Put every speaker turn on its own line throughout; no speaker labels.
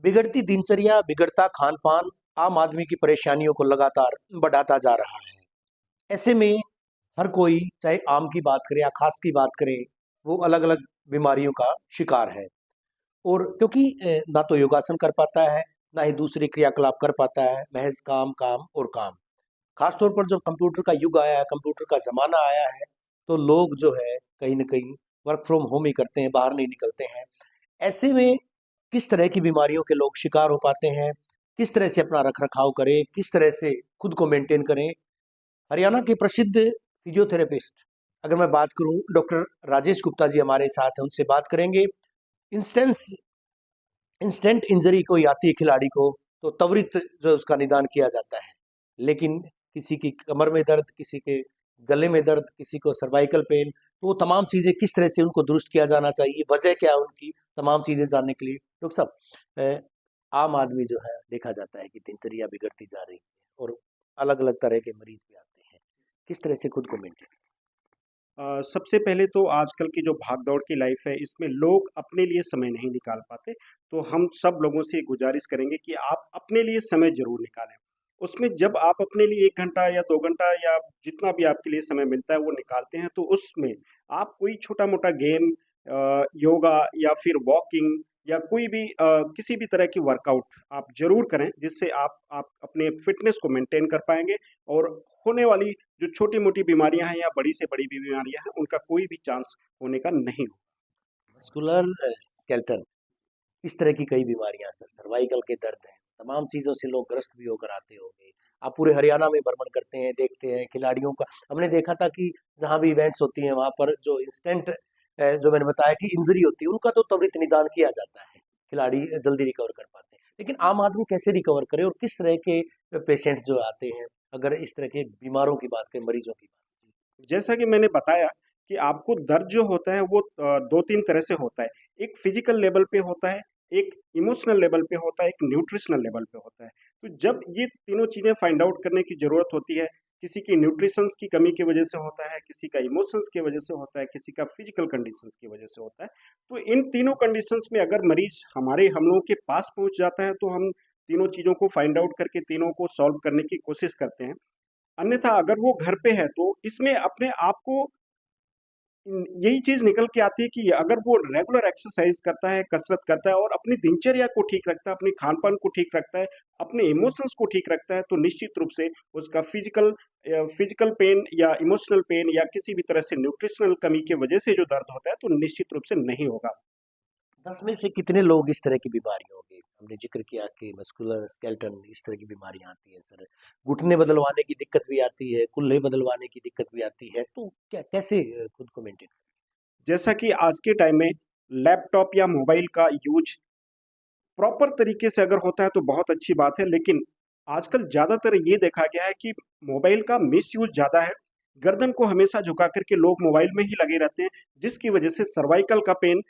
बिगड़ती दिनचर्या, बिगड़ता खान-पान आम आदमी की परेशानियों को लगातार बढ़ाता जा रहा है। ऐसे में हर कोई चाहे आम की बात करें या ख़ास की बात करें, वो अलग-अलग बीमारियों का शिकार है। और क्योंकि ना तो योगासन कर पाता है, ना ही दूसरे क्रियाकलाप कर पाता है, महज़ काम, काम और काम। ख़ास तौर पर जब कंप्यूटर का युग आया है, कंप्यूटर का ज़माना आया है, तो लोग जो है कहीं न कहीं वर्क फ्रॉम होम ही करते हैं, बाहर नहीं निकलते हैं। ऐसे में किस तरह की बीमारियों के लोग शिकार हो पाते हैं, किस तरह से अपना रख-रखाव करें, किस तरह से खुद को मेंटेन करें। हरियाणा के प्रसिद्ध फिजियोथेरेपिस्ट अगर मैं बात करूँ डॉक्टर राजेश गुप्ता जी हमारे साथ हैं, उनसे बात करेंगे। इंस्टेंस इंस्टेंट इंजरी कोई आती है खिलाड़ी को, तो त्वरित जो है उसका निदान किया जाता है। लेकिन किसी की कमर में दर्द, किसी के गले में दर्द, किसी को सर्वाइकल पेन, तो वो तमाम चीज़ें किस तरह से उनको दुरुस्त किया जाना चाहिए, वजह क्या है उनकी, तमाम चीज़ें जानने के लिए डॉक्टर साहब आम आदमी जो है देखा जाता है कि दिनचर्या बिगड़ती जा रही है और अलग-अलग तरह के मरीज़ भी आते हैं। किस तरह से खुद को मेंटेन
सबसे पहले तो आजकल की जो भाग-दौड़ की लाइफ है, इसमें लोग अपने लिए समय नहीं निकाल पाते। तो हम सब लोगों से गुज़ारिश करेंगे कि आप अपने लिए समय ज़रूर निकालें। उसमें जब आप अपने लिए 1 घंटा या 2 घंटा या जितना भी आपके लिए समय मिलता है, वो निकालते हैं, तो उसमें आप कोई छोटा-मोटा गेम योगा या फिर वॉकिंग या कोई भी किसी भी तरह की वर्कआउट आप ज़रूर करें, जिससे आप अपने फ़िटनेस को मेंटेन कर पाएँगे और होने वाली जो छोटी-मोटी बीमारियाँ हैं या बड़ी से बड़ी भी बीमारियाँ हैं, उनका कोई भी चांस होने का नहीं हो।
मस्कुलर स्केलेटन इस तरह की कई बीमारियां सर सर्वाइकल के दर्द हैं तमाम चीज़ों से लोग ग्रस्त भी होकर आते होंगे। आप पूरे हरियाणा में भ्रमण करते हैं देखते हैं खिलाड़ियों का हमने देखा था कि जहाँ भी इवेंट्स होती हैं वहाँ पर जो इंस्टेंट जो मैंने बताया कि इंजरी होती है उनका तो त्वरित निदान किया जाता है। खिलाड़ी जल्दी रिकवर कर पाते हैं लेकिन आम आदमी कैसे रिकवर करे और किस तरह के पेशेंट्स जो आते हैं अगर इस तरह के बीमारों की बात करें मरीजों की बात।
जैसा कि मैंने बताया कि आपको दर्द जो होता है वो 2-3 तरह से होता है। एक फ़िज़िकल लेवल पे होता है, एक इमोशनल लेवल पे होता है, एक न्यूट्रिशनल लेवल पे होता है। तो जब ये तीनों चीज़ें फाइंड आउट करने की ज़रूरत होती है, किसी की न्यूट्रिशंस की कमी की वजह से होता है, किसी का इमोशंस की वजह से होता है, किसी का फ़िज़िकल कंडीशंस की वजह से होता है। तो इन तीनों कंडीशंस में अगर मरीज़ हम लोगों के पास पहुँच जाता है, तो हम तीनों चीज़ों को फाइंड आउट करके तीनों को सॉल्व करने की कोशिश करते हैं। अन्यथा अगर वो घर पे है तो इसमें अपने आप को यही चीज़ निकल के आती है कि अगर वो रेगुलर एक्सरसाइज करता है, कसरत करता है और अपनी दिनचर्या को ठीक रखता है, अपनी खान-पान को ठीक रखता है, अपने इमोशंस को ठीक रखता है, तो निश्चित रूप से उसका फिजिकल पेन या इमोशनल पेन या किसी भी तरह से न्यूट्रिशनल कमी की वजह से जो दर्द होता है, तो निश्चित रूप से नहीं होगा।
10 में से कितने लोग इस तरह की बीमारियों के हमने जिक्र किया कि मस्कुलर स्केलेटन इस तरह की बीमारियां आती हैं सर घुटने बदलवाने की दिक्कत भी आती है कुल्हे बदलवाने की दिक्कत भी आती है तो क्या कैसे खुद को मेंटेन
जैसा कि आज के टाइम में लैपटॉप या मोबाइल का यूज़ प्रॉपर तरीके से अगर होता है तो बहुत अच्छी बात है, लेकिन आजकल ज़्यादातर ये देखा गया है कि मोबाइल का मिसयूज़ ज़्यादा है। गर्दन को हमेशा झुका कर के लोग मोबाइल में ही लगे रहते हैं, जिसकी वजह से सर्वाइकल का पेन,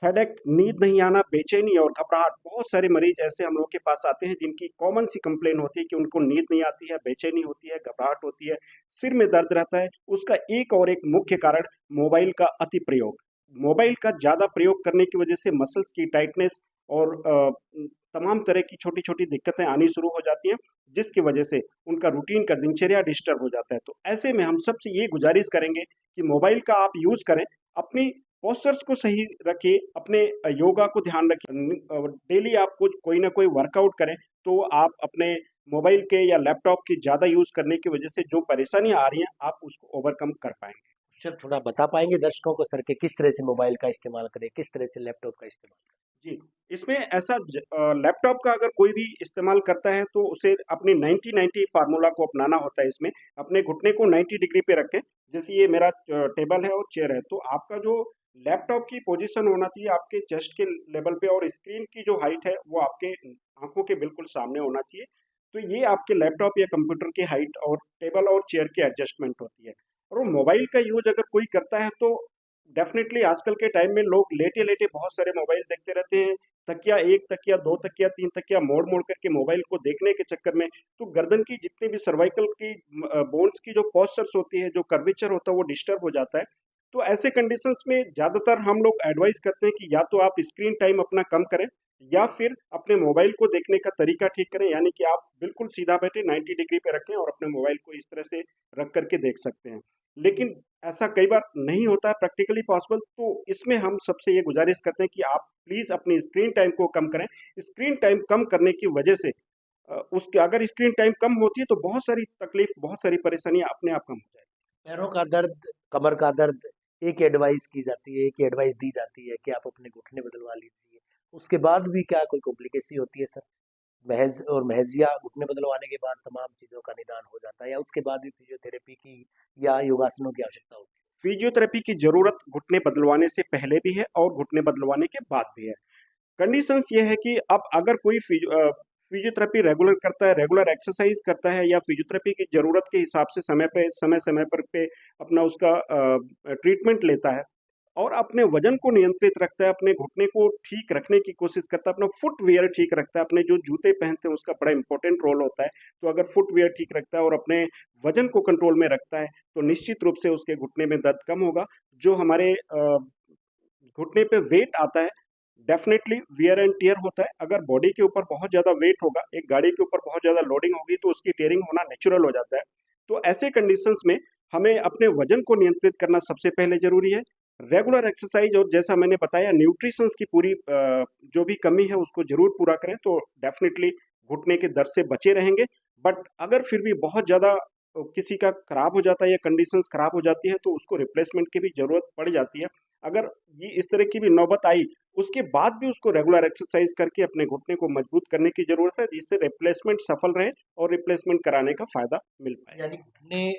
हेडेक, नींद नहीं आना, बेचैनी और घबराहट, बहुत सारे मरीज ऐसे हम लोग के पास आते हैं जिनकी कॉमन सी कंप्लेन होती है कि उनको नींद नहीं आती है, बेचैनी होती है, घबराहट होती है, सिर में दर्द रहता है। उसका एक मुख्य कारण मोबाइल का अति प्रयोग। मोबाइल का ज़्यादा प्रयोग करने की वजह से मसल्स की टाइटनेस और तमाम तरह की छोटी-छोटी दिक्कतें आनी शुरू हो जाती हैं, जिसकी वजह से उनका रूटीन का दिनचर्या डिस्टर्ब हो जाता है। तो ऐसे में हम सबसे ये गुज़ारिश करेंगे कि मोबाइल का आप यूज़ करें, अपनी पोस्चर्स को सही रखिए, अपने योगा को ध्यान रखिए, डेली आप कुछ कोई ना कोई वर्कआउट करें, तो आप अपने मोबाइल के या लैपटॉप के ज़्यादा यूज़ करने की वजह से जो परेशानियाँ आ रही हैं, आप उसको ओवरकम कर पाएँगे।
सर थोड़ा बता पाएंगे दर्शकों को सर के किस तरह से मोबाइल का इस्तेमाल करें किस तरह से लैपटॉप का इस्तेमाल
जी, इसमें ऐसा लैपटॉप का अगर कोई भी इस्तेमाल करता है तो उसे अपने 90-90 फ़ॉर्मूला को अपनाना होता है इसमें। अपने घुटने को 90 डिग्री पे रखें, जैसे ये मेरा टेबल है और चेयर है, तो आपका जो लैपटॉप की पोज़ीशन होना चाहिए आपके चेस्ट के लेवल पे और स्क्रीन की जो हाइट है वो आपके आँखों के बिल्कुल सामने होना चाहिए। तो ये आपके लैपटॉप या कंप्यूटर की हाइट और टेबल और चेयर की एडजस्टमेंट होती है। और वो मोबाइल का यूज़ अगर कोई करता है तो डेफ़िनेटली आजकल के टाइम में लोग लेटे-लेटे बहुत सारे मोबाइल देखते रहते हैं। तकिया 1 तकिया, 2 तकिया, 3 तकिया मोड़-मोड़ करके मोबाइल को देखने के चक्कर में तो गर्दन की जितनी भी सर्वाइकल की बोन्स की जो पोस्चर्स होती है, जो कर्वेचर होता है वो डिस्टर्ब हो जाता है। तो ऐसे कंडीशंस में ज़्यादातर हम लोग एडवाइस करते हैं कि या तो आप स्क्रीन टाइम अपना कम करें या फिर अपने मोबाइल को देखने का तरीका ठीक करें, यानी कि आप बिल्कुल सीधा बैठे 90 डिग्री पे रखें और अपने मोबाइल को इस तरह से रख करके देख सकते हैं। लेकिन ऐसा कई बार नहीं होता है प्रैक्टिकली पॉसिबल, तो इसमें हम सबसे ये गुजारिश करते हैं कि आप प्लीज़ अपनी स्क्रीन टाइम को कम करें। स्क्रीन टाइम कम करने की वजह से उसके अगर स्क्रीन टाइम कम होती है तो बहुत सारी तकलीफ, बहुत सारी परेशानियाँ अपने आप कम हो जाएगी।
पैरों का दर्द, कमर का दर्द, एक एडवाइस की जाती है, एक एडवाइस दी जाती है कि आप अपने घुटने बदलवा लीजिए। उसके बाद भी क्या कोई कॉम्प्लिकेसी होती है सर? महज़ या घुटने बदलवाने के बाद तमाम चीज़ों का निदान हो जाता है या उसके बाद भी फिजियोथेरेपी की या योगासनों की आवश्यकता होती है?
फिजियोथेरेपी की ज़रूरत घुटने बदलवाने से पहले भी है और घुटने बदलवाने के बाद भी है। कंडीशंस ये है कि अब अगर कोई फिजियोथेरेपी रेगुलर करता है, रेगुलर एक्सरसाइज करता है या फिजियोथेरेपी की ज़रूरत के हिसाब से समय-समय पर अपना उसका ट्रीटमेंट लेता है और अपने वज़न को नियंत्रित रखता है, अपने घुटने को ठीक रखने की कोशिश करता है, अपना फुटवियर ठीक रखता है, अपने जो जूते पहनते हैं उसका बड़ा इम्पोर्टेंट रोल होता है। तो अगर फुटवियर ठीक रखता है और अपने वज़न को कंट्रोल में रखता है, तो निश्चित रूप से उसके घुटने में दर्द कम होगा। जो हमारे घुटने पे वेट आता है, डेफ़िनेटली वियर एंड टियर होता है। अगर बॉडी के ऊपर बहुत ज़्यादा वेट होगा, एक गाड़ी के ऊपर बहुत ज़्यादा लोडिंग होगी तो उसकी टियरिंग होना नेचुरल हो जाता है। तो ऐसे कंडीशंस में हमें अपने वज़न को नियंत्रित करना सबसे पहले ज़रूरी है। रेगुलर एक्सरसाइज़ और जैसा मैंने बताया न्यूट्रिशंस की पूरी जो भी कमी है उसको ज़रूर पूरा करें तो डेफ़िनेटली घुटने के दर्द से बचे रहेंगे। बट अगर फिर भी बहुत ज़्यादा किसी का खराब हो जाता है या कंडीशंस खराब हो जाती है तो उसको रिप्लेसमेंट की भी ज़रूरत पड़ जाती है। अगर ये इस तरह की भी नौबत आई, उसके बाद भी उसको रेगुलर एक्सरसाइज़ करके अपने घुटने को मजबूत करने की ज़रूरत है, जिससे रिप्लेसमेंट सफल रहे और रिप्लेसमेंट कराने का फ़ायदा मिल पाए।
यानी घुटने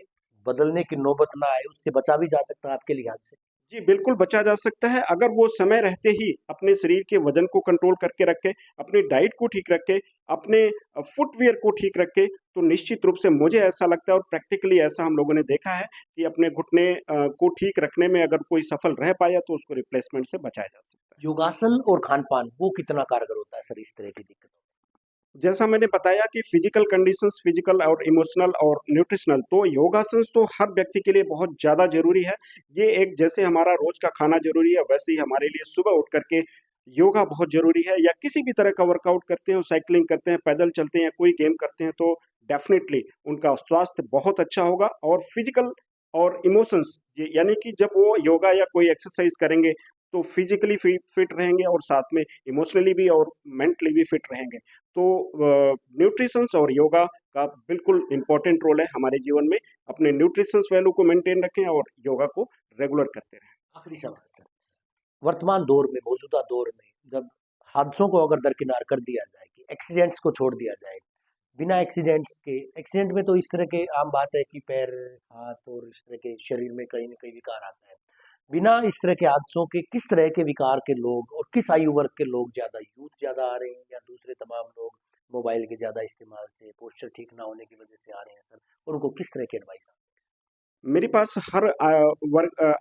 बदलने की नौबत ना आए, उससे बचा भी जा सकता है आपके लिहाज से?
जी, बिल्कुल बचा जा सकता है अगर वो समय रहते ही अपने शरीर के वज़न को कंट्रोल करके रखे, अपनी डाइट को ठीक रखे, अपने फुटवियर को ठीक रखे, तो निश्चित रूप से मुझे ऐसा लगता है और प्रैक्टिकली ऐसा हम लोगों ने देखा है कि अपने घुटने को ठीक रखने में अगर कोई सफल रह पाया तो उसको रिप्लेसमेंट से बचाया जा सकता है।
योगासन और खान-पान वो कितना कारगर होता है सर इस तरह की दिक्कतों में?
जैसा मैंने बताया कि फिजिकल कंडीशंस, फिजिकल और इमोशनल और न्यूट्रिशनल, तो योगासन्स तो हर व्यक्ति के लिए बहुत ज़्यादा ज़रूरी है। ये एक जैसे हमारा रोज़ का खाना ज़रूरी है, वैसे ही हमारे लिए सुबह उठ कर के योगा बहुत ज़रूरी है या किसी भी तरह का वर्कआउट करते हैं, साइक्लिंग करते हैं, पैदल चलते हैं या कोई गेम करते हैं, तो डेफ़िनेटली उनका स्वास्थ्य बहुत अच्छा होगा और फिजिकल और इमोशंस यानी कि जब वो योगा या कोई एक्सरसाइज़ करेंगे, तो फिजिकली फिट रहेंगे और साथ में इमोशनली भी और मेंटली भी फिट रहेंगे। तो न्यूट्रिशंस और योगा का बिल्कुल इम्पोर्टेंट रोल है हमारे जीवन में। अपने न्यूट्रिशंस वैल्यू को मेंटेन रखें और योगा को रेगुलर करते रहें।
आखिरी सवाल सर, वर्तमान दौर में, मौजूदा दौर में जब हादसों को अगर दरकिनार कर दिया जाए कि एक्सीडेंट्स को छोड़ दिया जाए, बिना एक्सीडेंट्स के एक्सीडेंट में तो इस तरह के आम बात है कि पैर, हाथ और इस तरह के शरीर में कहीं न कहीं विकार आता है। बिना इस तरह के हादसों के किस तरह के विकार के लोग और किस आयु वर्ग के लोग ज़्यादा यूथ ज़्यादा आ रहे हैं या दूसरे तमाम लोग मोबाइल के ज़्यादा इस्तेमाल से, पोस्चर ठीक ना होने की वजह से आ रहे हैं सर? और उनको किस तरह की एडवाइस आप
मेरे पास हर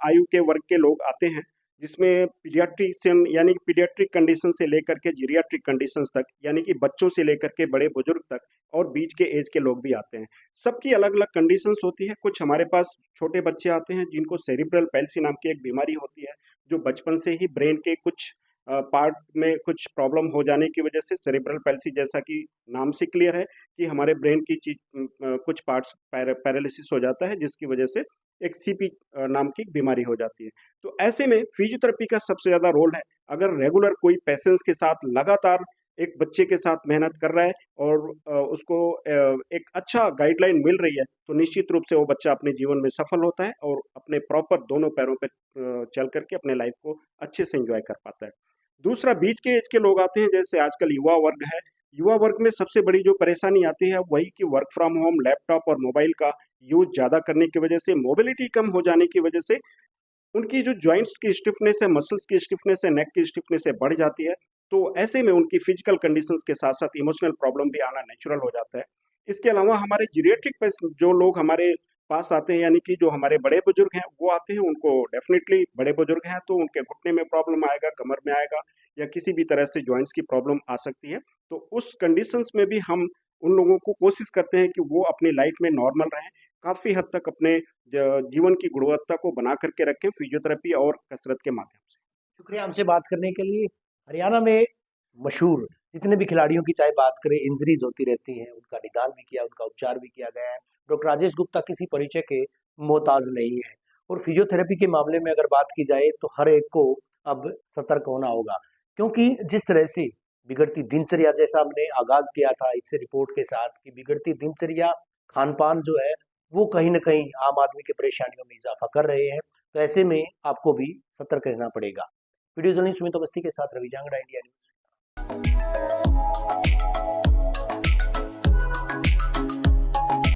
आयु के वर्ग के लोग आते हैं, जिसमें पीडियाट्रिशियन यानी कि पीडियाट्रिक कंडीशन से लेकर के जीरियाट्रिक कंडीशंस तक, यानी कि बच्चों से लेकर के बड़े बुजुर्ग तक और बीच के एज के लोग भी आते हैं। सबकी अलग-अलग कंडीशंस होती है। कुछ हमारे पास छोटे बच्चे आते हैं जिनको सेरिब्रल पैल्सी नाम की एक बीमारी होती है, जो बचपन से ही ब्रेन के कुछ पार्ट में कुछ प्रॉब्लम हो जाने की वजह से सेरिब्रल पैल्सी, जैसा कि नाम से क्लियर है कि हमारे ब्रेन की कुछ पार्ट्स पैरालिसिस हो जाता है, जिसकी वजह से एक सीपी नाम की बीमारी हो जाती है। तो ऐसे में फिजियोथेरेपी का सबसे ज़्यादा रोल है। अगर रेगुलर कोई पेशेंस के साथ लगातार एक बच्चे के साथ मेहनत कर रहा है और उसको एक अच्छा गाइडलाइन मिल रही है, तो निश्चित रूप से वो बच्चा अपने जीवन में सफल होता है और अपने प्रॉपर दोनों पैरों पे चल कर के अपने लाइफ को अच्छे से एन्जॉय कर पाता है। दूसरा बीच के एज के लोग आते हैं, जैसे आजकल युवा वर्ग है। युवा वर्ग में सबसे बड़ी जो परेशानी आती है वही कि वर्क फ्रॉम होम, लैपटॉप और मोबाइल का यूज़ ज़्यादा करने की वजह से, मोबिलिटी कम हो जाने की वजह से उनकी जो जॉइंट्स की स्टिफनेस है, मसल्स की स्टिफनेस है, नेक की स्टिफनेस है, बढ़ जाती है। तो ऐसे में उनकी फिजिकल कंडीशंस के साथ-साथ इमोशनल प्रॉब्लम भी आना नेचुरल हो जाता है। इसके अलावा हमारे जीरियाट्रिक पेश जो लोग हमारे पास आते हैं, यानी कि जो हमारे बड़े बुजुर्ग हैं, वो आते हैं, उनको डेफ़िनिटली बड़े बुजुर्ग हैं, तो उनके घुटने में प्रॉब्लम आएगा, कमर में आएगा या किसी भी तरह से जॉइंट्स की प्रॉब्लम आ सकती है। तो उस कंडीशंस में भी हम उन लोगों को कोशिश करते हैं कि वो अपनी लाइफ में नॉर्मल रहें, काफ़ी हद तक अपने जीवन की गुणवत्ता को बना करके रखें फिजियोथेरेपी और कसरत के माध्यम से।
शुक्रिया हमसे बात करने के लिए। हरियाणा में मशहूर जितने भी खिलाड़ियों की चाहे बात करें, इंजरीज होती रहती हैं, उनका निदान भी किया, उनका उपचार भी किया गया है। डॉक्टर राजेश गुप्ता किसी परिचय के मोहताज नहीं है। और फिजियोथेरेपी के मामले में अगर बात की जाए तो हर एक को अब सतर्क होना होगा, क्योंकि जिस तरह से बिगड़ती दिनचर्या, जैसा हमने आगाज किया था इससे रिपोर्ट के साथ, कि बिगड़ती दिनचर्या, खान पान जो है वो कहीं ना कहीं आम आदमी की परेशानियों में इजाफा कर रहे हैं। तो ऐसे में आपको भी सतर्क रहना पड़ेगा। वीडियो जर्नलिस्ट सुमित अवस्थी के साथ रवि जांगड़ा, इंडिया न्यूज।